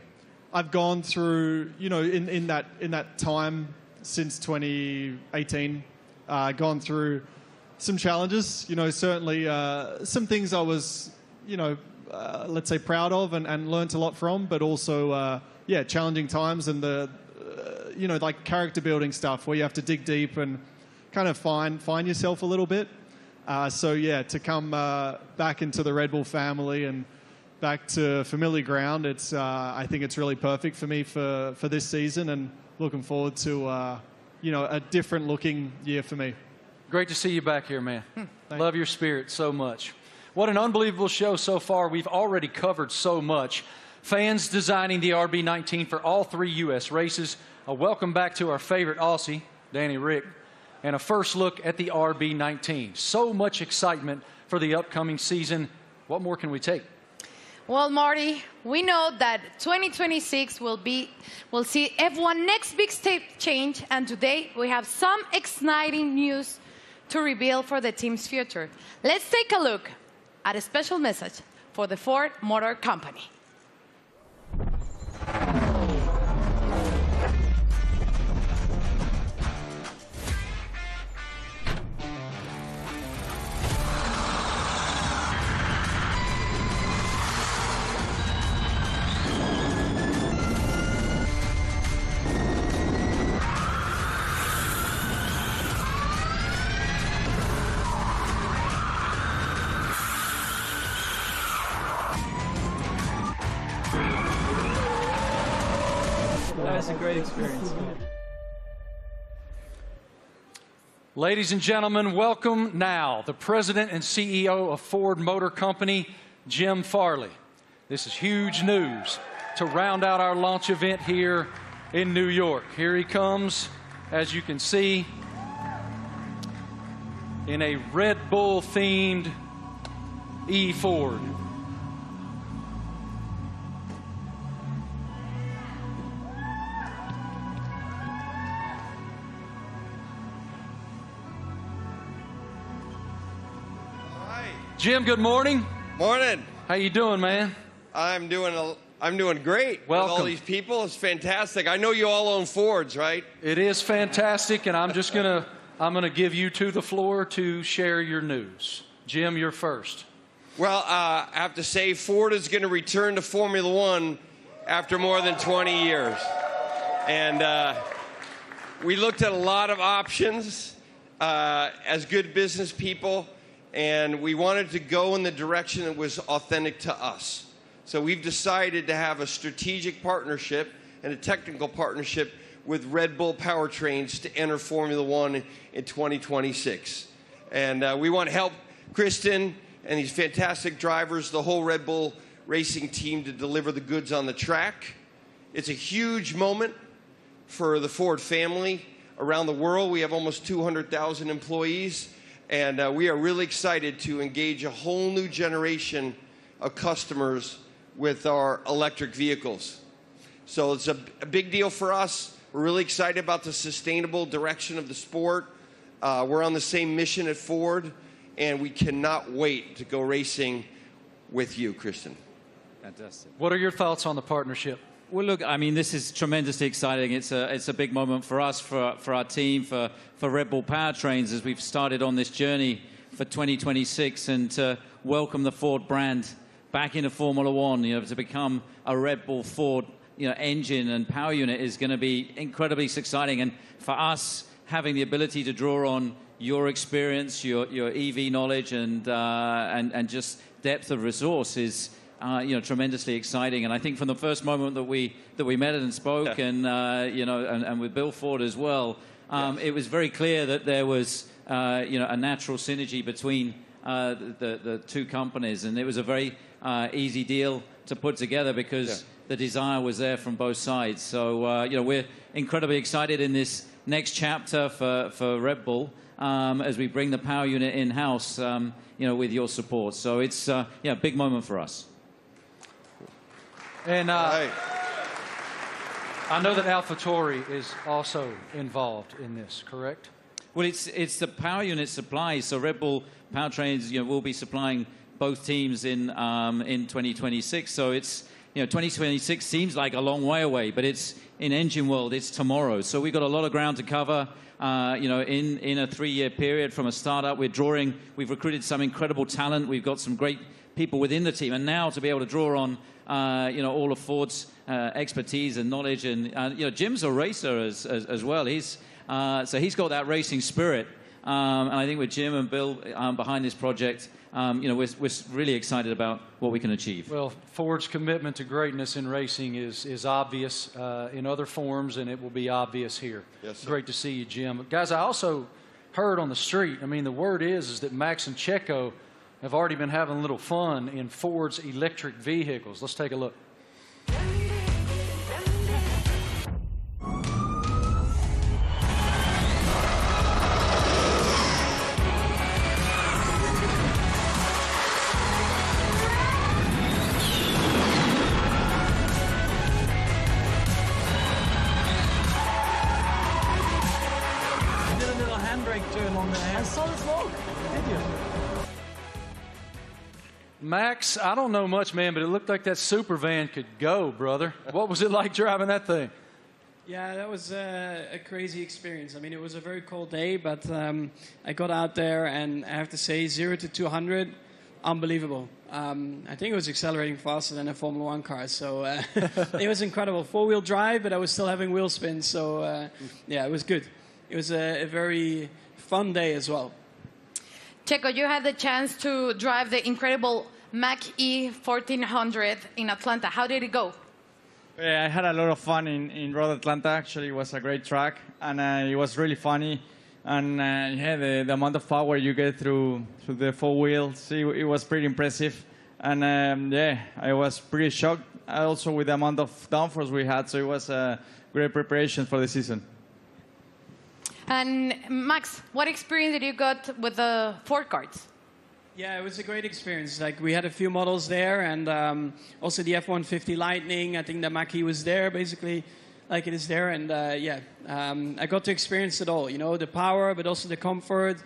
I've gone through, in that time since 2018, gone through some challenges. Certainly some things I was, let's say proud of and learnt a lot from, but also challenging times, and the character building stuff where you have to dig deep and kind of find yourself a little bit. To come back into the Red Bull family and back to familiar ground, I think it's really perfect for me for this season, and looking forward to a different looking year for me. Great to see you back here, man. Love your spirit so much. What an unbelievable show so far. We've already covered so much. Fans designing the RB19 for all 3 U.S. races. A welcome back to our favorite Aussie, Danny Rick, and a first look at the RB19. So much excitement for the upcoming season. What more can we take? Well, Marty, we know that 2026 will see F1 next big step change, and today we have some exciting news to reveal for the team's future. Let's take a look at a special message for the Ford Motor Company. That was a great experience. Ladies and gentlemen, welcome now the President and CEO of Ford Motor Company, Jim Farley. This is huge news to round out our launch event here in New York. Here he comes, as you can see, in a Red Bull-themed E-Ford. Jim, good morning. Morning. How you doing, man? I'm doing great. Welcome. With all these people, it's fantastic. I know you all own Fords, right? It is fantastic, and I'm gonna give you the floor to share your news. Jim, you're first. Well, I have to say Ford is going to return to Formula One after more than 20 years. And we looked at a lot of options as good business people, and we wanted to go in the direction that was authentic to us. So we've decided to have a strategic partnership and a technical partnership with Red Bull Powertrains to enter Formula One in 2026. And we want to help Kristen and these fantastic drivers, the whole Red Bull racing team, to deliver the goods on the track. It's a huge moment for the Ford family around the world. We have almost 200,000 employees. And we are really excited to engage a whole new generation of customers with our electric vehicles. So it's a big deal for us. We're really excited about the sustainable direction of the sport. We're on the same mission at Ford, and we cannot wait to go racing with you, Kristen. Fantastic. What are your thoughts on the partnership? Well, look, I mean, this is tremendously exciting. It's a big moment for us, for our team, for Red Bull Powertrains as we've started on this journey for 2026, and to welcome the Ford brand back into Formula One. You know, to become a Red Bull Ford, engine and power unit is going to be incredibly exciting. And for us, having the ability to draw on your experience, your EV knowledge, and just depth of resource is tremendously exciting. And I think from the first moment that we met and spoke, and with Bill Ford as well, it was very clear that there was a natural synergy between the two companies, and it was a very easy deal to put together because the desire was there from both sides. So we're incredibly excited in this next chapter for Red Bull as we bring the power unit in-house, with your support. So it's a big moment for us. And I know that AlphaTauri is also involved in this, correct? Well, it's the power unit supply. So Red Bull Powertrains, will be supplying both teams in 2026. So it's 2026 seems like a long way away, but it's in engine world. It's tomorrow. So we've got a lot of ground to cover. In a 3-year period from a startup, we've recruited some incredible talent. We've got some great people within the team, and now to be able to draw on all of Ford's expertise and knowledge, and Jim's a racer as well. He's got that racing spirit, and I think with Jim and Bill behind this project, we're really excited about what we can achieve. Well, Ford's commitment to greatness in racing is obvious in other forms, and it will be obvious here. Yes, sir. Great to see you, Jim. Guys, I also heard on the street, the word is that Max and Checo have already been having a little fun in Ford's electric vehicles. Let's take a look. Max, I don't know much, man, but it looked like that super van could go, brother. What was it like driving that thing? Yeah, that was a crazy experience. I mean, it was a very cold day, but I got out there, and I have to say, 0 to 200, unbelievable. I think it was accelerating faster than a Formula One car, so it was incredible. Four-wheel drive, but I was still having wheel spin, so yeah, it was good. It was a very fun day as well. Checo, you had the chance to drive the incredible Mach-E 1400 in Atlanta. How did it go? Yeah, I had a lot of fun in Road Atlanta. Actually, it was a great track, and it was really funny. And yeah, the amount of power you get through the four wheels, it was pretty impressive. And yeah, I was pretty shocked also with the amount of downforce we had. So it was a great preparation for the season. And Max, what experience did you got with the Ford cards? Yeah, it was a great experience. Like, we had a few models there, and also the F-150 Lightning. I think the Mach-E was there, basically, like it is there. And yeah, I got to experience it all. You know, the power, but also the comfort.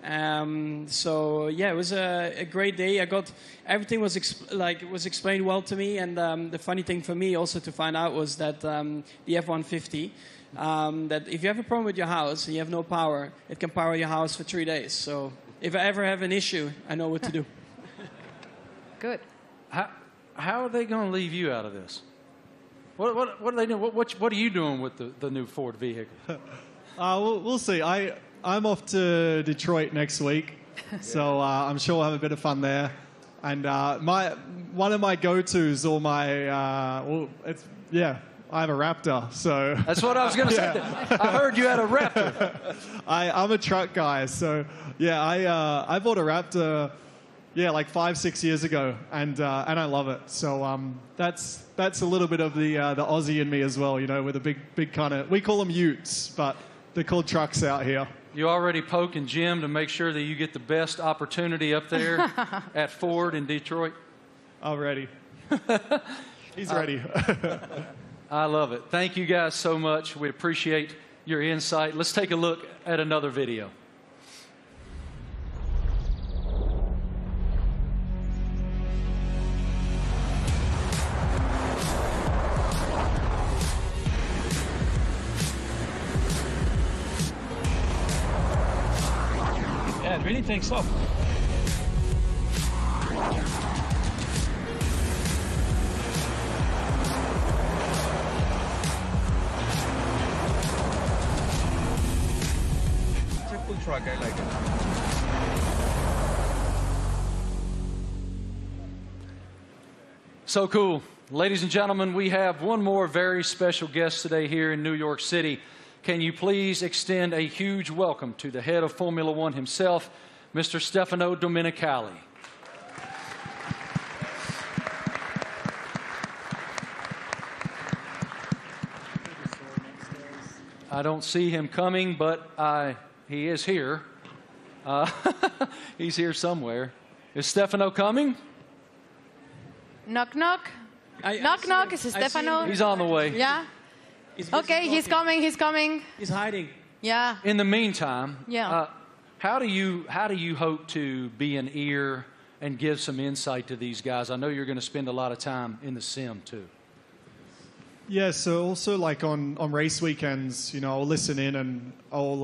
So yeah, it was a great day. I got everything was explained well to me. And the funny thing for me also to find out was that the F-150. That if you have a problem with your house and you have no power, it can power your house for 3 days. So if I ever have an issue, I know what to do. Good. How are they going to leave you out of this? What are they doing? What are you doing with the new Ford vehicle? We'll see. I'm off to Detroit next week, so I'm sure we'll have a bit of fun there. And one of my go-tos, or my I have a Raptor, so... That's what I was going to say. I heard you had a Raptor. I'm a truck guy, so yeah, I bought a Raptor, like 5-6 years ago, and I love it. So that's a little bit of the Aussie in me as well, you know, with a big kind of... We call them utes, but they're called trucks out here. You already poking Jim to make sure that you get the best opportunity up there at Ford in Detroit? Already. He's ready. I love it. Thank you guys so much. We appreciate your insight. Let's take a look at another video. Yeah, it really takes off. Truck, I like it. So cool. Ladies and gentlemen, we have one more very special guest today here in New York City. Can you please extend a huge welcome to the head of Formula One himself, Mr. Stefano Domenicali. I don't see him coming, but he is here. He's here somewhere. Is Stefano coming? Knock, knock. Knock, knock. Is Stefano? He's on the way. Yeah? Okay, he's coming. He's coming. He's hiding. Yeah. In the meantime, yeah. How do you hope to be an ear and give some insight to these guys? I know you're going to spend a lot of time in the sim, too. Yeah, so also like on race weekends, you know, I'll listen in and I'll,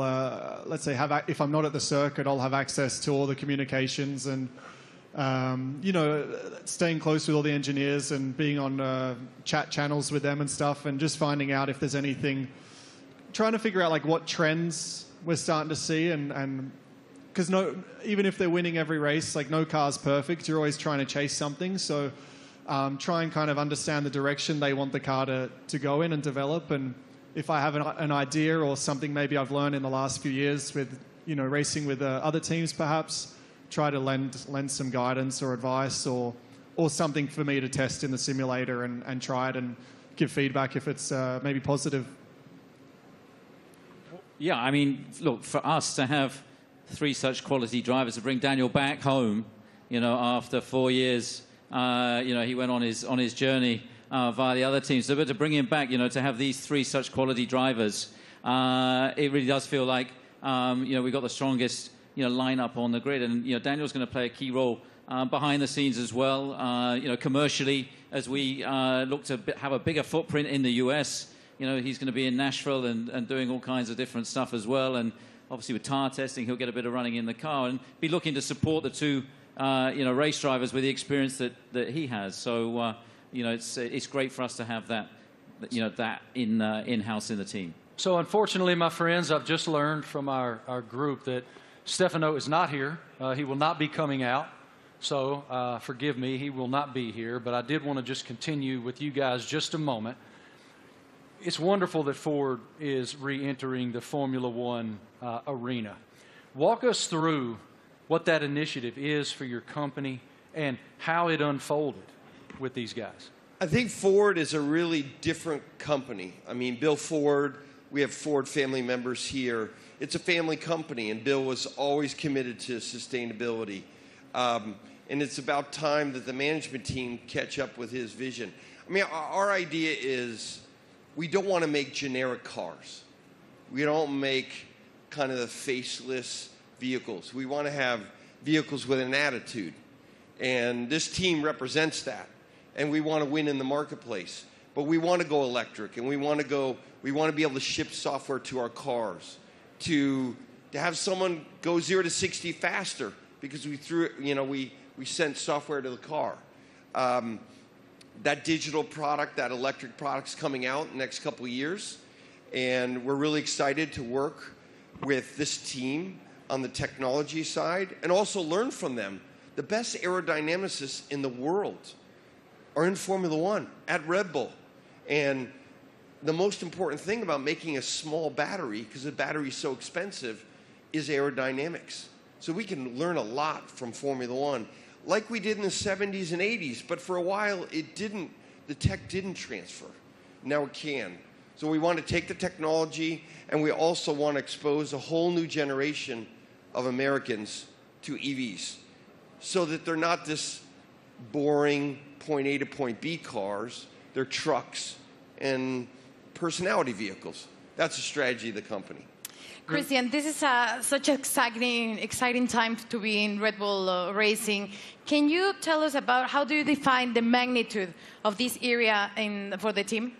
let's say, if I'm not at the circuit, I'll have access to all the communications and, you know, staying close with all the engineers and being on chat channels with them and stuff and just finding out if there's anything, trying to figure out like what trends we're starting to see and because even if they're winning every race, like no car's perfect, you're always trying to chase something, so... try and kind of understand the direction they want the car to go in and develop. And if I have an idea or something maybe I've learned in the last few years with, you know, racing with other teams perhaps, try to lend some guidance or advice or something for me to test in the simulator and try it and give feedback if it's maybe positive. Yeah, I mean, look, for us to have 3 such quality drivers, to bring Daniel back home, you know, after 4 years... you know, he went on his journey via the other teams. So, but to bring him back, you know, to have these 3 such quality drivers, it really does feel like, you know, we've got the strongest, you know, lineup on the grid. And, you know, Daniel's going to play a key role behind the scenes as well, commercially, as we look to have a bigger footprint in the US. He's going to be in Nashville and doing all kinds of different stuff as well. And obviously with tire testing, he'll get a bit of running in the car and be looking to support the two, race drivers with the experience that he has. So, it's great for us to have that, that in-house in the team. So unfortunately, my friends, I've just learned from our group that Stefano is not here. He will not be coming out. So forgive me, he will not be here. But I did want to just continue with you guys just a moment. It's wonderful that Ford is re-entering the Formula One arena. Walk us through what that initiative is for your company and how it unfolded with these guys. I think Ford is a really different company. I mean, Bill Ford, we have Ford family members here. It's a family company, and Bill was always committed to sustainability. And it's about time that the management team catch up with his vision. I mean, our idea is we don't want to make generic cars. We don't make kind of the faceless vehicles. We want to have vehicles with an attitude. And this team represents that. And we want to win in the marketplace. But we want to go electric, and we want to be able to ship software to our cars, to have someone go 0 to 60 faster because we sent software to the car. That digital product, that electric product's coming out in the next couple of years, and we're really excited to work with this team on the technology side and also learn from them. The best aerodynamicists in the world are in Formula One at Red Bull. And the most important thing about making a small battery, because the battery is so expensive, is aerodynamics. So we can learn a lot from Formula One, like we did in the 70s and 80s, but for a while the tech didn't transfer. Now it can. So we want to take the technology, and we also want to expose a whole new generation of Americans to EVs so that they're not this boring point A to point B cars. They're trucks and personality vehicles. That's the strategy of the company. Christian, this is such an exciting time to be in Red Bull Racing. Can you tell us about how do you define the magnitude of this area for the team?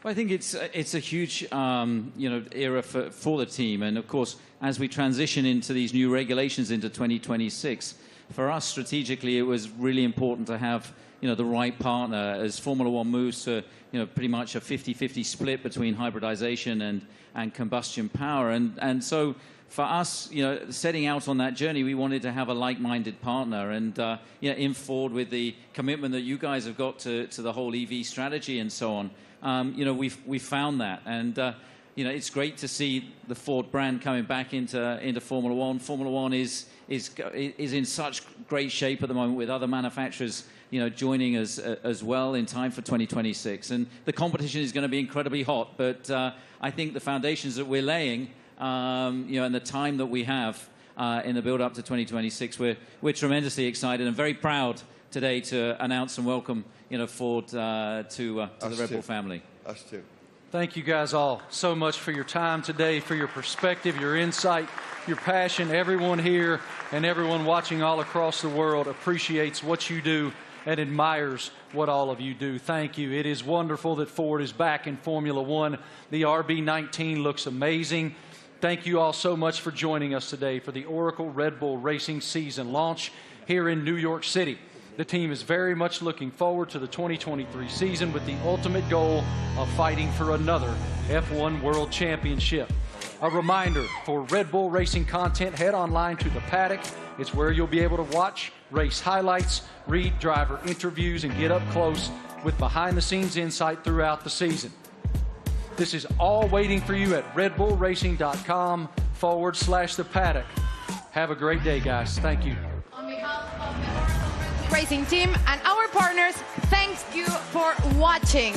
Well, I think it's a huge era for the team, and of course, as we transition into these new regulations into 2026, for us strategically, it was really important to have the right partner as Formula One moves to pretty much a 50-50 split between hybridization and combustion power, and so for us, setting out on that journey, we wanted to have a like-minded partner, and in Ford with the commitment that you guys have got to the whole EV strategy and so on. We found that, and it's great to see the Ford brand coming back into Formula One. Formula One is in such great shape at the moment with other manufacturers, joining us as well in time for 2026. And the competition is going to be incredibly hot, but I think the foundations that we're laying, and the time that we have in the build-up to 2026, we're tremendously excited and very proud today to announce and welcome Ford to the Red Bull family. Us too. Thank you guys all so much for your time today, for your perspective, your insight, your passion. Everyone here and everyone watching all across the world appreciates what you do and admires what all of you do. Thank you. It is wonderful that Ford is back in Formula One. The RB19 looks amazing. Thank you all so much for joining us today for the Oracle Red Bull Racing season launch here in New York City. The team is very much looking forward to the 2023 season with the ultimate goal of fighting for another F1 World Championship. A reminder, for Red Bull Racing content, head online to The Paddock. It's where you'll be able to watch race highlights, read driver interviews, and get up close with behind-the-scenes insight throughout the season. This is all waiting for you at redbullracing.com/The Paddock. Have a great day, guys. Thank you. On behalf of the Oracle Red Bull Racing team and our partners, thank you for watching.